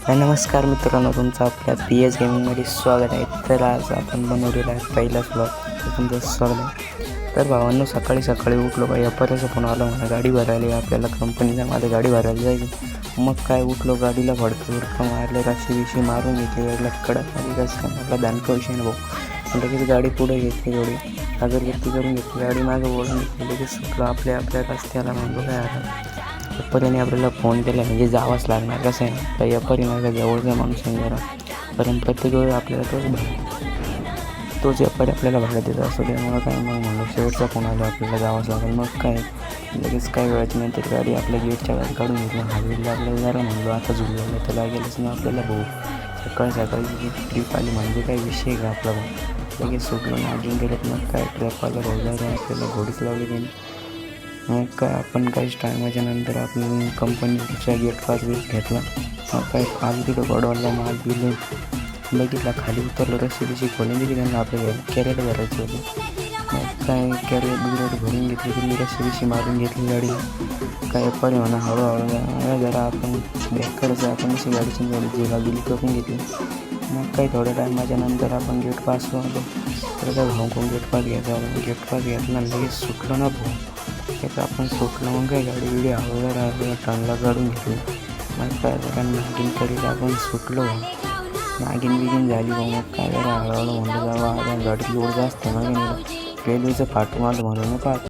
नमस्कार मित्रांनो, तुमचं आपल्या पी एस गेमिंगमध्ये स्वागत आहे. तर आज आपण बनवलेला आहे पहिलाच ब्लॉग, तर तुमचं स्वागत आहे. तर भावांनो, सकाळी सकाळी उठलो बाई, अपर्याचं फोन आला म्हणा गाडी भरायला आपल्याला कंपनीला, माझं गाडी भरायला जायची. मग काय उठलो, गाडीला फडकं मारले, राशी मारून घेतली, गाडीला कडक आली कसं म्हटलं दानका विषय ना भाऊ. लगेच गाडी पुढे घेतली, थोडी अगरबत्ती करून घेतली, गाडी मागं ओढून घेतली, लगेच सुटलो आपल्या रस्त्याला. म्हणलो काय आता यप्परीने आपल्याला फोन केला म्हणजे जावंच लागणार. कसं आहे ना, तर यप्परी नाही का जवळचा माणूस आहे जरा, कारण प्रत्येक वेळी आपल्याला तोच यप्परी आपल्याला भाडं देत असतो. त्यामुळं काय मग म्हणलं शेवटचा फोन आला आपल्याला जावंच लागेल. मग काय लगेच काय वेळाच्या नंतर गाडी आपल्या गेटच्या बाहेर काढून घेतली. हायवेला आपल्याला जरा म्हणलो आता झुलवलं तर लागेलच ना आपल्याला भाऊ. सकाळी ट्रिप आली म्हणजे काय विषय का आपला भाऊ. लगेच सुटलो ना अजून गेलं. मग काय ट्रॅप आला भाऊ, जरा आपल्याला घोडीच लावली त्यांनी. मग काय आपण काहीच टायमाच्या नंतर आपण कंपनीचा गेट पास घेतला. मग काय आलं तिथं गडवाला माल दिले, बघितला खाली उतरलं, रस्सी खोलून दिली त्यांना. आपल्याला कॅरेट भरायची होती. मग काय कॅरेट भरून घेतली, दिल्ली रस्सी मारून घेतली गाडी. काय पडे म्हणा हळूहळू जरा आपण बॅककडचं आपण अशी गाडीची झुला दिली करून घेतली. मग काही थोड्या टायमाच्या नंतर आपण गेट पास आलो. तर काय भाऊ गेट पास घेतला लगेच सुटलो ना भाऊ. त्याचं आपण सुटलं. मग काय गाडी हळूहळू टर्नला काढून घेतली. मग काय जरा नागिनकडे आपण सुटलो, नागिन झाली भाऊ. मग काय जरा हळूहळू म्हणलं जावं, आता गाडी लोड जास्त ना रेल्वेचं फाटून आलं म्हणून पाहत